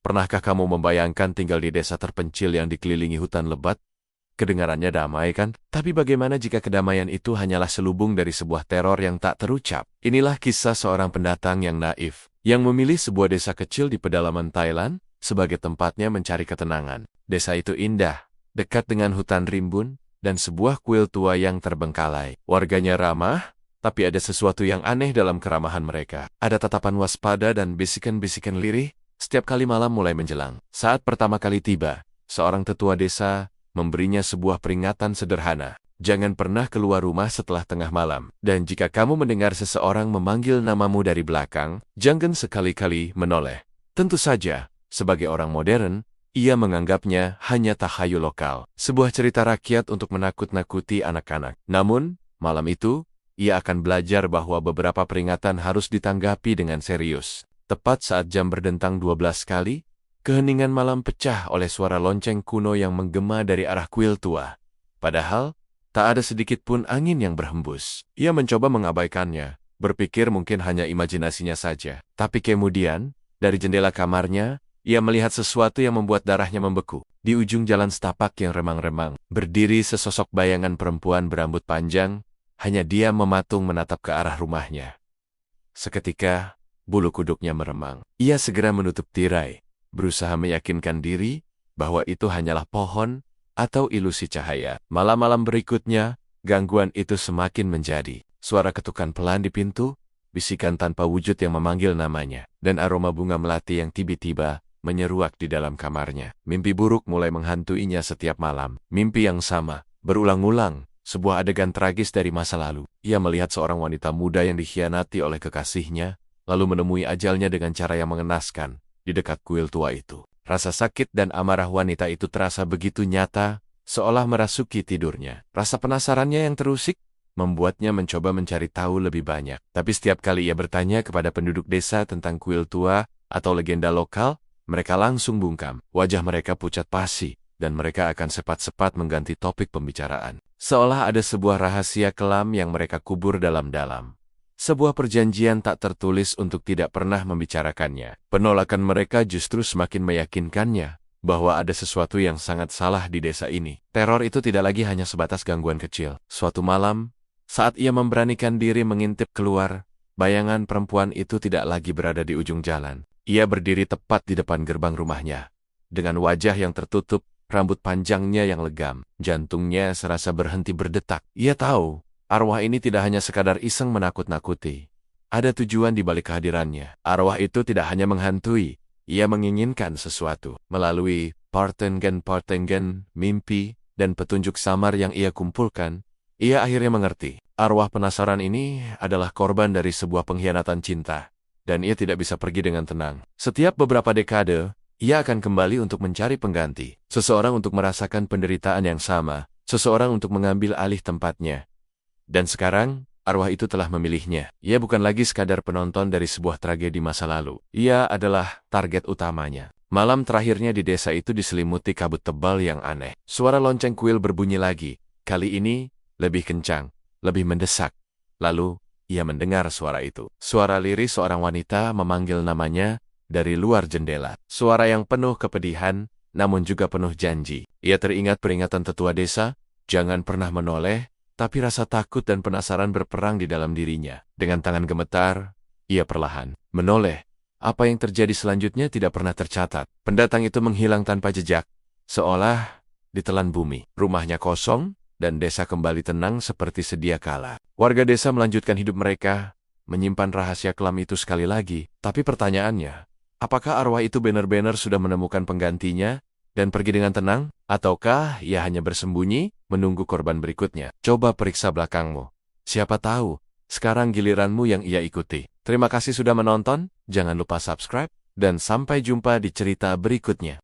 Pernahkah kamu membayangkan tinggal di desa terpencil yang dikelilingi hutan lebat? Kedengarannya damai kan? Tapi bagaimana jika kedamaian itu hanyalah selubung dari sebuah teror yang tak terucap? Inilah kisah seorang pendatang yang naif, yang memilih sebuah desa kecil di pedalaman Thailand sebagai tempatnya mencari ketenangan. Desa itu indah, dekat dengan hutan rimbun, dan sebuah kuil tua yang terbengkalai. Warganya ramah, tapi ada sesuatu yang aneh dalam keramahan mereka. Ada tatapan waspada dan bisikan-bisikan lirih setiap kali malam mulai menjelang. Saat pertama kali tiba, seorang tetua desa memberinya sebuah peringatan sederhana. Jangan pernah keluar rumah setelah tengah malam. Dan jika kamu mendengar seseorang memanggil namamu dari belakang, jangan sekali-kali menoleh. Tentu saja, sebagai orang modern, ia menganggapnya hanya tahayul lokal. Sebuah cerita rakyat untuk menakut-nakuti anak-anak. Namun, malam itu, ia akan belajar bahwa beberapa peringatan harus ditanggapi dengan serius. Tepat saat jam berdentang 12 kali, keheningan malam pecah oleh suara lonceng kuno yang menggema dari arah kuil tua. Padahal, tak ada sedikit pun angin yang berhembus. Ia mencoba mengabaikannya, berpikir mungkin hanya imajinasinya saja. Tapi kemudian, dari jendela kamarnya, ia melihat sesuatu yang membuat darahnya membeku. Di ujung jalan setapak yang remang-remang, berdiri sesosok bayangan perempuan berambut panjang, hanya dia mematung menatap ke arah rumahnya. Seketika, bulu kuduknya meremang. Ia segera menutup tirai, berusaha meyakinkan diri bahwa itu hanyalah pohon atau ilusi cahaya. Malam-malam berikutnya, gangguan itu semakin menjadi. Suara ketukan pelan di pintu, bisikan tanpa wujud yang memanggil namanya, dan aroma bunga melati yang tiba-tiba menyeruak di dalam kamarnya. Mimpi buruk mulai menghantuinya setiap malam. Mimpi yang sama, berulang-ulang, sebuah adegan tragis dari masa lalu. Ia melihat seorang wanita muda yang dikhianati oleh kekasihnya, lalu menemui ajalnya dengan cara yang mengenaskan. Di dekat kuil tua itu, rasa sakit dan amarah wanita itu terasa begitu nyata, seolah merasuki tidurnya. Rasa penasarannya yang terusik membuatnya mencoba mencari tahu lebih banyak. Tapi setiap kali ia bertanya kepada penduduk desa tentang kuil tua atau legenda lokal, mereka langsung bungkam. Wajah mereka pucat pasi, dan mereka akan cepat-cepat mengganti topik pembicaraan. Seolah ada sebuah rahasia kelam yang mereka kubur dalam-dalam. Sebuah perjanjian tak tertulis untuk tidak pernah membicarakannya. Penolakan mereka justru semakin meyakinkannya bahwa ada sesuatu yang sangat salah di desa ini. Teror itu tidak lagi hanya sebatas gangguan kecil. Suatu malam, saat ia memberanikan diri mengintip keluar, bayangan perempuan itu tidak lagi berada di ujung jalan. Ia berdiri tepat di depan gerbang rumahnya. Dengan wajah yang tertutup, rambut panjangnya yang legam, jantungnya serasa berhenti berdetak. Ia tahu, arwah ini tidak hanya sekadar iseng menakut-nakuti. Ada tujuan di balik kehadirannya. Arwah itu tidak hanya menghantui, ia menginginkan sesuatu. Melalui partengen, mimpi, dan petunjuk samar yang ia kumpulkan, ia akhirnya mengerti. Arwah penasaran ini adalah korban dari sebuah pengkhianatan cinta, dan ia tidak bisa pergi dengan tenang. Setiap beberapa dekade, ia akan kembali untuk mencari pengganti. Seseorang untuk merasakan penderitaan yang sama, seseorang untuk mengambil alih tempatnya. Dan sekarang, arwah itu telah memilihnya. Ia bukan lagi sekadar penonton dari sebuah tragedi masa lalu. Ia adalah target utamanya. Malam terakhirnya di desa itu diselimuti kabut tebal yang aneh. Suara lonceng kuil berbunyi lagi. Kali ini, lebih kencang, lebih mendesak. Lalu, ia mendengar suara itu. Suara lirih seorang wanita memanggil namanya dari luar jendela. Suara yang penuh kepedihan, namun juga penuh janji. Ia teringat peringatan tetua desa, jangan pernah menoleh, tapi rasa takut dan penasaran berperang di dalam dirinya. Dengan tangan gemetar, ia perlahan menoleh. Apa yang terjadi selanjutnya tidak pernah tercatat. Pendatang itu menghilang tanpa jejak, seolah ditelan bumi. Rumahnya kosong, dan desa kembali tenang seperti sedia kala. Warga desa melanjutkan hidup mereka, menyimpan rahasia kelam itu sekali lagi. Tapi pertanyaannya, apakah arwah itu benar-benar sudah menemukan penggantinya dan pergi dengan tenang? Ataukah ia hanya bersembunyi, menunggu korban berikutnya? Coba periksa belakangmu. Siapa tahu, sekarang giliranmu yang ia ikuti. Terima kasih sudah menonton, jangan lupa subscribe, dan sampai jumpa di cerita berikutnya.